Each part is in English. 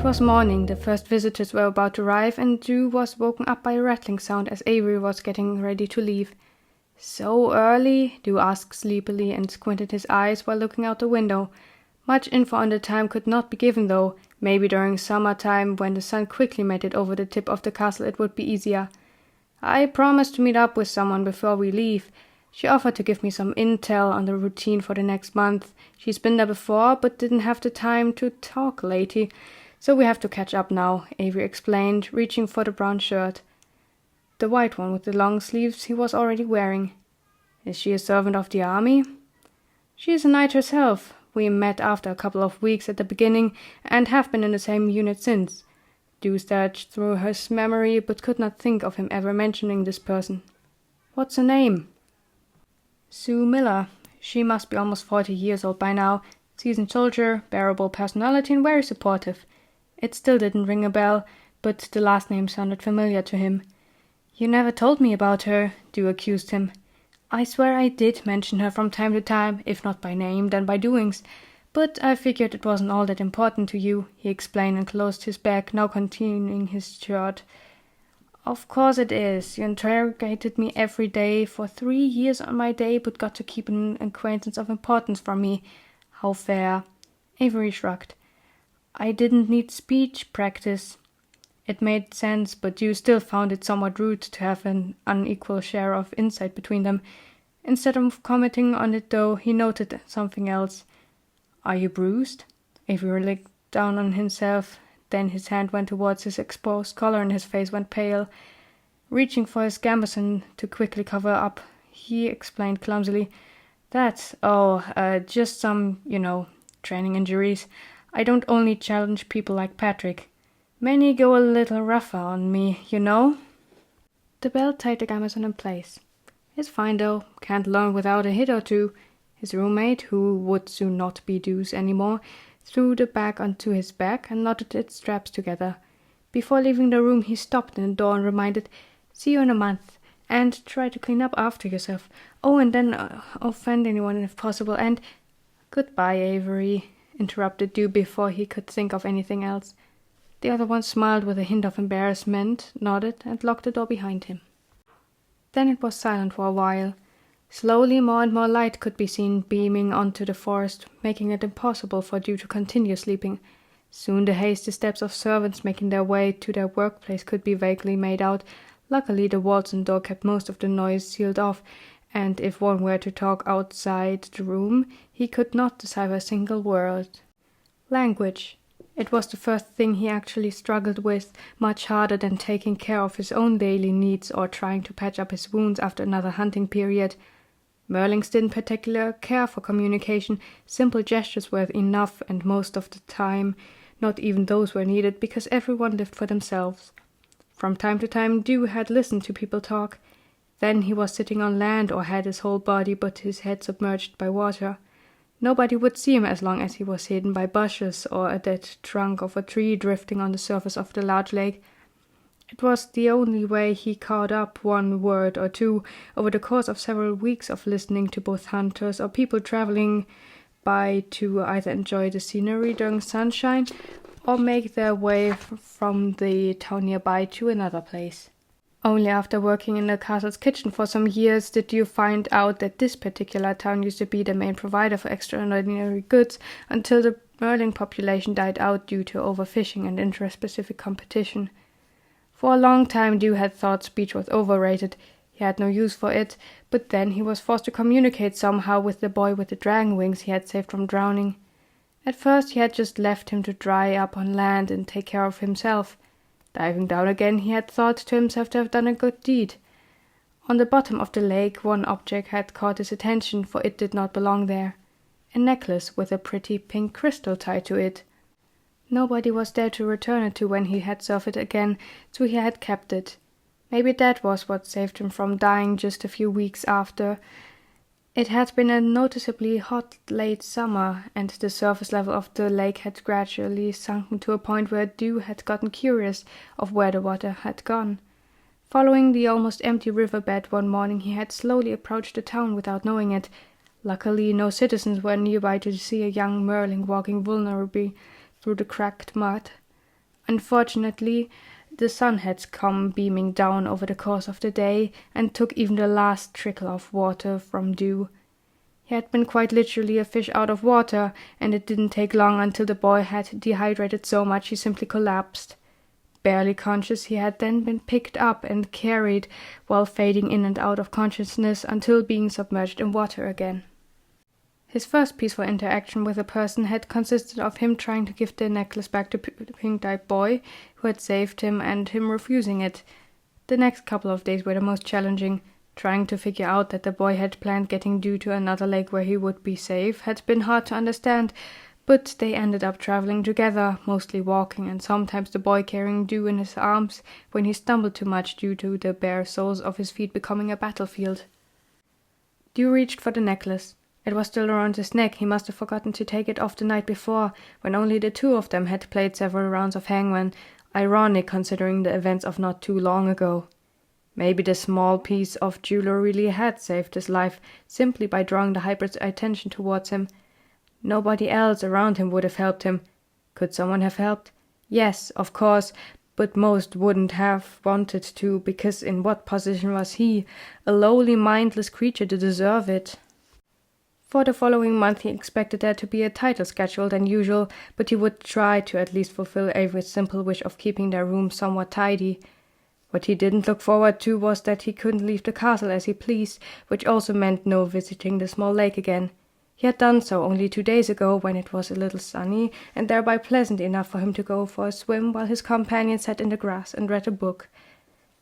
was morning, the first visitors were about to arrive, and Drew was woken up by a rattling sound as Avery was getting ready to leave. "So early?" Drew asked sleepily and squinted his eyes while looking out the window. Much info on the time could not be given though. Maybe during summertime, when the sun quickly made it over the tip of the castle, it would be easier. "I promised to meet up with someone before we leave. She offered to give me some intel on the routine for the next month. She's been there before, but didn't have the time to talk lately. So we have to catch up now," Avery explained, reaching for the brown shirt. The white one with the long sleeves he was already wearing. "Is she a servant of the army?" "She is a knight herself. We met after a couple of weeks at the beginning and have been in the same unit since." Drew stared through his memory but could not think of him ever mentioning this person. "What's her name?" "Sue Miller. She must be almost 40 years old by now. Seasoned soldier, bearable personality and very supportive." It still didn't ring a bell, but the last name sounded familiar to him. "You never told me about her," Drew accused him. "I swear I did mention her from time to time, if not by name, then by doings. But I figured it wasn't all that important to you," he explained and closed his bag, now continuing his shirt. "Of course it is. You interrogated me every day for 3 years on my day, but got to keep an acquaintance of importance from me. How fair." Avery shrugged. "I didn't need speech practice." It made sense, but you still found it somewhat rude to have an unequal share of insight between them. Instead of commenting on it though, he noted something else. "Are you bruised?" Avery looked down on himself. Then his hand went towards his exposed collar and his face went pale. Reaching for his gambeson to quickly cover up, he explained clumsily, just some, training injuries. I don't only challenge people like Patrick. Many go a little rougher on me, you know." The belt tied the gambeson in place. "It's fine though, can't learn without a hit or two." His roommate, who would soon not be Deuce anymore, threw the bag onto his back and knotted its straps together. Before leaving the room he stopped in the door and reminded, "See you in a month, and try to clean up after yourself. Oh, and then offend anyone if possible, and—" "Goodbye, Avery," interrupted Dew before he could think of anything else. The other one smiled with a hint of embarrassment, nodded, and locked the door behind him. Then it was silent for a while. Slowly more and more light could be seen beaming onto the forest, making it impossible for Dew to continue sleeping. Soon the hasty steps of servants making their way to their workplace could be vaguely made out. Luckily the walls and door kept most of the noise sealed off, and if one were to talk outside the room, he could not decipher a single word. Language. It was the first thing he actually struggled with, much harder than taking care of his own daily needs or trying to patch up his wounds after another hunting period. Merlings didn't particularly care for communication. Simple gestures were enough, and most of the time not even those were needed, because everyone lived for themselves. From time to time Dew had listened to people talk. Then he was sitting on land or had his whole body but his head submerged by water. Nobody would see him as long as he was hidden by bushes or a dead trunk of a tree drifting on the surface of the large lake. It was the only way he caught up one word or two over the course of several weeks of listening to both hunters or people traveling by to either enjoy the scenery during sunshine or make their way from the town nearby to another place. Only after working in the castle's kitchen for some years did you find out that this particular town used to be the main provider for extraordinary goods until the Merling population died out due to overfishing and interest-specific competition. For a long time Dew had thought speech was overrated. He had no use for it, but then he was forced to communicate somehow with the boy with the dragon wings he had saved from drowning. At first he had just left him to dry up on land and take care of himself. Diving down again, he had thought to himself to have done a good deed. On the bottom of the lake one object had caught his attention, for it did not belong there. A necklace with a pretty pink crystal tied to it. Nobody was there to return it to when he had served it again, so he had kept it. Maybe that was what saved him from dying just a few weeks after. It had been a noticeably hot late summer, and the surface level of the lake had gradually sunken to a point where Dew had gotten curious of where the water had gone. Following the almost empty riverbed one morning, he had slowly approached the town without knowing it. Luckily no citizens were nearby to see a young Merling walking vulnerably through the cracked mud. Unfortunately, the sun had come beaming down over the course of the day and took even the last trickle of water from dew. He had been quite literally a fish out of water, and it didn't take long until the boy had dehydrated so much he simply collapsed. Barely conscious, he had then been picked up and carried while fading in and out of consciousness until being submerged in water again. His first peaceful interaction with a person had consisted of him trying to give the necklace back to the pink-dyed boy who had saved him and him refusing it. The next couple of days were the most challenging. Trying to figure out that the boy had planned getting Dew to another lake where he would be safe had been hard to understand, but they ended up traveling together, mostly walking, and sometimes the boy carrying Dew in his arms when he stumbled too much due to the bare soles of his feet becoming a battlefield. Dew reached for the necklace. It was still around his neck. He must have forgotten to take it off the night before, when only the two of them had played several rounds of hangman, ironic considering the events of not too long ago. Maybe the small piece of jewelry really had saved his life, simply by drawing the hybrid's attention towards him. Nobody else around him would have helped him. Could someone have helped? Yes, of course, but most wouldn't have wanted to, because in what position was he, a lowly, mindless creature, to deserve it? For the following month he expected there to be a tighter schedule than usual, but he would try to at least fulfill Avery's simple wish of keeping their room somewhat tidy. What he didn't look forward to was that he couldn't leave the castle as he pleased, which also meant no visiting the small lake again. He had done so only 2 days ago, when it was a little sunny, and thereby pleasant enough for him to go for a swim while his companion sat in the grass and read a book.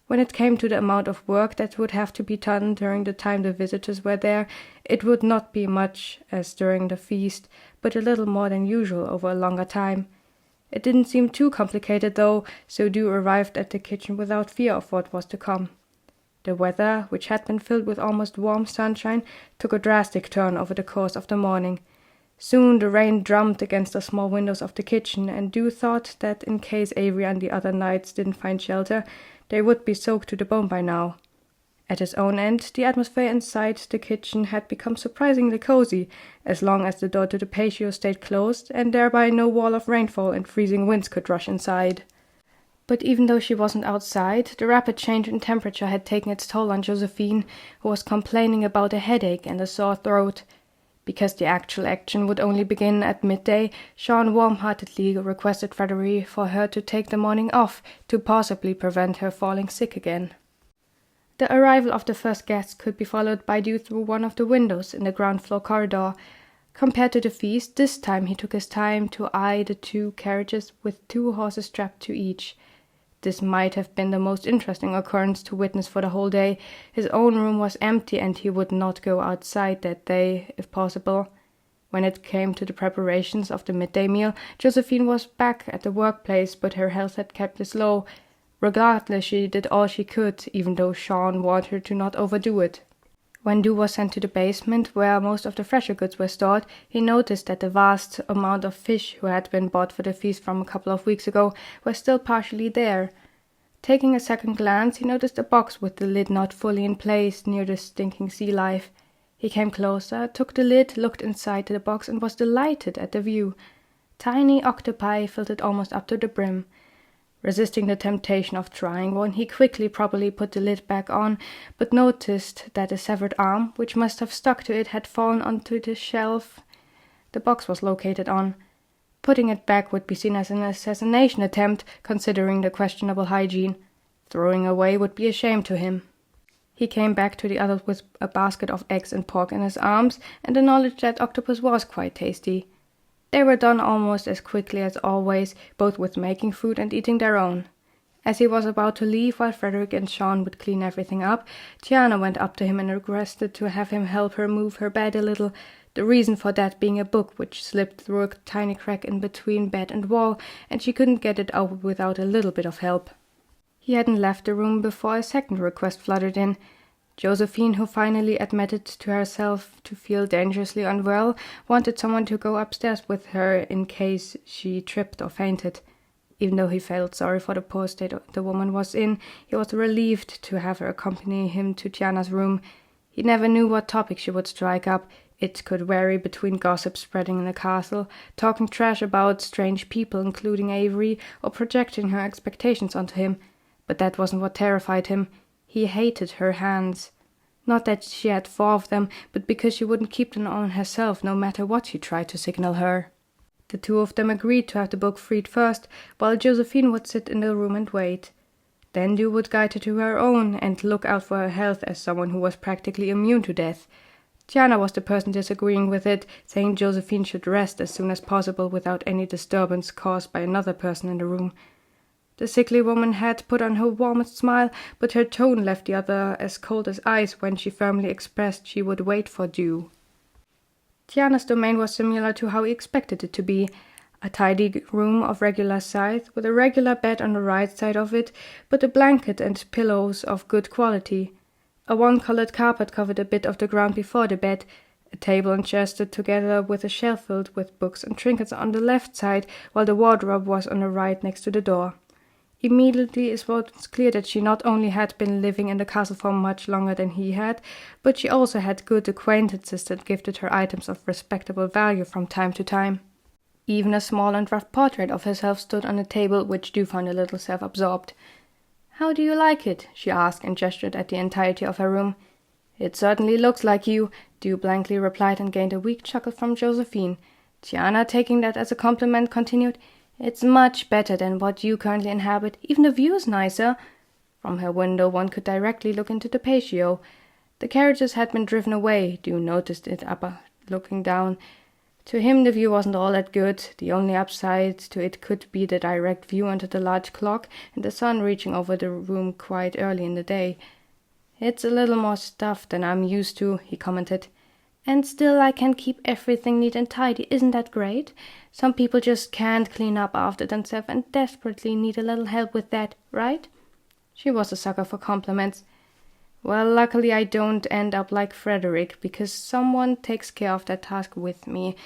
When it came to the amount of work that would have to be done during the time the visitors were there, it would not be much as during the feast, but a little more than usual over a longer time. It didn't seem too complicated, though, so Dew arrived at the kitchen without fear of what was to come. The weather, which had been filled with almost warm sunshine, took a drastic turn over the course of the morning. Soon the rain drummed against the small windows of the kitchen, and Dew thought that in case Avery and the other knights didn't find shelter, they would be soaked to the bone by now. At his own end, the atmosphere inside the kitchen had become surprisingly cozy, as long as the door to the patio stayed closed, and thereby no wall of rainfall and freezing winds could rush inside. But even though she wasn't outside, the rapid change in temperature had taken its toll on Josephine, who was complaining about a headache and a sore throat. Because the actual action would only begin at midday, Sean warm-heartedly requested Frederick for her to take the morning off to possibly prevent her falling sick again. The arrival of the first guests could be followed by Dew through one of the windows in the ground-floor corridor. Compared to the feast, this time he took his time to eye the 2 carriages with 2 horses strapped to each. This might have been the most interesting occurrence to witness for the whole day. His own room was empty, and he would not go outside that day, if possible. When it came to the preparations of the midday meal, Josephine was back at the workplace, but her health had kept it low. Regardless, she did all she could, even though Sean warned her to not overdo it. When Dew was sent to the basement, where most of the fresher goods were stored, he noticed that the vast amount of fish who had been bought for the feast from a couple of weeks ago were still partially there. Taking a second glance, he noticed a box with the lid not fully in place near the stinking sea life. He came closer, took the lid, looked inside the box, and was delighted at the view. Tiny octopi filled it almost up to the brim. Resisting the temptation of trying one, he quickly probably put the lid back on, but noticed that a severed arm, which must have stuck to it, had fallen onto the shelf the box was located on. Putting it back would be seen as an assassination attempt, considering the questionable hygiene. Throwing away would be a shame to him. He came back to the others with a basket of eggs and pork in his arms, and the knowledge that octopus was quite tasty. They were done almost as quickly as always, both with making food and eating their own. As he was about to leave, while Frederick and Sean would clean everything up, Tiana went up to him and requested to have him help her move her bed a little, the reason for that being a book which slipped through a tiny crack in between bed and wall, and she couldn't get it out without a little bit of help. He hadn't left the room before a second request fluttered in. Josephine, who finally admitted to herself to feel dangerously unwell, wanted someone to go upstairs with her in case she tripped or fainted. Even though he felt sorry for the poor state the woman was in, he was relieved to have her accompany him to Tiana's room. He never knew what topic she would strike up. It could vary between gossip spreading in the castle, talking trash about strange people, including Avery, or projecting her expectations onto him. But that wasn't what terrified him. He hated her hands. Not that she had 4 of them, but because she wouldn't keep them on herself no matter what she tried to signal her. The 2 of them agreed to have the book freed first, while Josephine would sit in the room and wait. Then Dew would guide her to her own and look out for her health as someone who was practically immune to death. Tiana was the person disagreeing with it, saying Josephine should rest as soon as possible without any disturbance caused by another person in the room. The sickly woman had put on her warmest smile, but her tone left the other as cold as ice when she firmly expressed she would wait for Dew. Tiana's domain was similar to how he expected it to be. A tidy room of regular size, with a regular bed on the right side of it, but a blanket and pillows of good quality. A one-colored carpet covered a bit of the ground before the bed. A table and chair stood together with a shelf filled with books and trinkets on the left side, while the wardrobe was on the right next to the door. Immediately it was clear that she not only had been living in the castle for much longer than he had, but she also had good acquaintances that gifted her items of respectable value from time to time. Even a small and rough portrait of herself stood on the table, which Dew found a little self-absorbed. "How do you like it?" she asked, and gestured at the entirety of her room. "It certainly looks like you," Dew blankly replied, and gained a weak chuckle from Josephine. Tiana, taking that as a compliment, continued, "It's much better than what you currently inhabit. Even the view is nicer." From her window one could directly look into the patio. The carriages had been driven away. Dew noticed it looking down. To him the view wasn't all that good. The only upside to it could be the direct view onto the large clock and the sun reaching over the room quite early in the day. "It's a little more stuff than I'm used to," he commented. "And still I can keep everything neat and tidy. Isn't that great? Some people just can't clean up after themselves and desperately need a little help with that, right?" She was a sucker for compliments. "Well, luckily I don't end up like Frederick, because someone takes care of that task with me.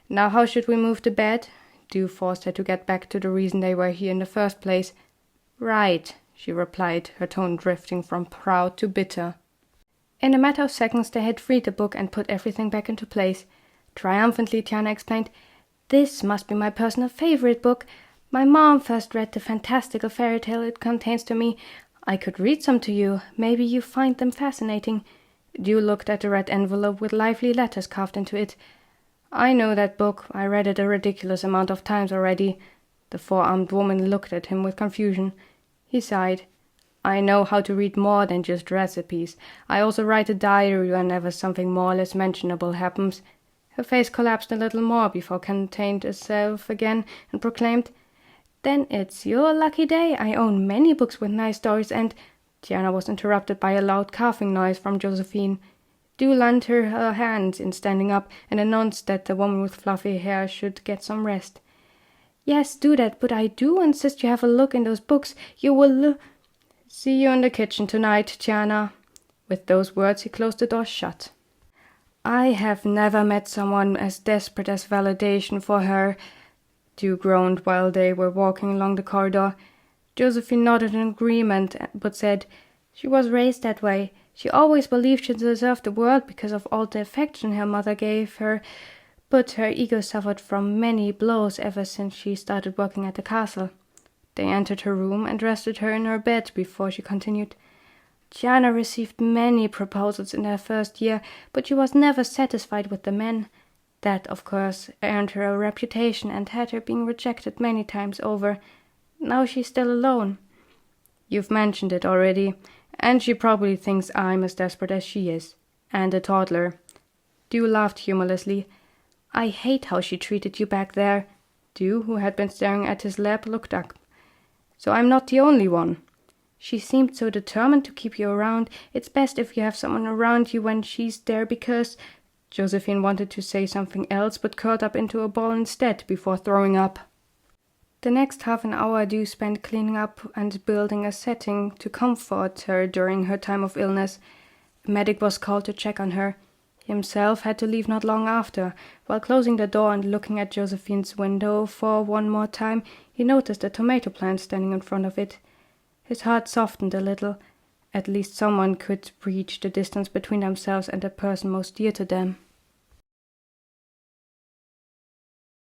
Now how should we move the bed?" Dew forced her to get back to the reason they were here in the first place. "Right," she replied, her tone drifting from proud to bitter. In a matter of seconds they had freed the book and put everything back into place. Triumphantly, Tiana explained, "This must be my personal favorite book. My mom first read the fantastical fairy tale it contains to me. I could read some to you. Maybe you find them fascinating." Dew looked at the red envelope with lively letters carved into it. "I know that book. I read it a ridiculous amount of times already." The 4-armed woman looked at him with confusion. He sighed. "I know how to read more than just recipes. I also write a diary whenever something more or less mentionable happens." Her face collapsed a little more before contained itself again and proclaimed, "Then it's your lucky day. I own many books with nice stories and—" Tiana was interrupted by a loud coughing noise from Josephine. Dew lent her hand in standing up and announced that the woman with fluffy hair should get some rest. "Yes, do that, but I do insist you have a look in those books. You will see you in the kitchen tonight, Tiana." With those words he closed the door shut. "I have never met someone as desperate as validation for her," Dew groaned while they were walking along the corridor. Josephine nodded in agreement, but said, "She was raised that way. She always believed she deserved the world because of all the affection her mother gave her, but her ego suffered from many blows ever since she started working at the castle." They entered her room and rested her in her bed before she continued, "Tiana received many proposals in her first year, but she was never satisfied with the men. That, of course, earned her a reputation and had her being rejected many times over. Now she's still alone." "You've mentioned it already, and she probably thinks I'm as desperate as she is. And a toddler." Dew laughed humorlessly. "I hate how she treated you back there." Dew, who had been staring at his lap, looked up. "So I'm not the only one." "She seemed so determined to keep you around. It's best if you have someone around you when she's there because—" Josephine wanted to say something else, but curled up into a ball instead before throwing up. The next half an hour Dew spent cleaning up and building a setting to comfort her during her time of illness. A medic was called to check on her. He himself had to leave not long after. While closing the door and looking at Josephine's window for one more time, he noticed a tomato plant standing in front of it. His heart softened a little. At least someone could breach the distance between themselves and the person most dear to them.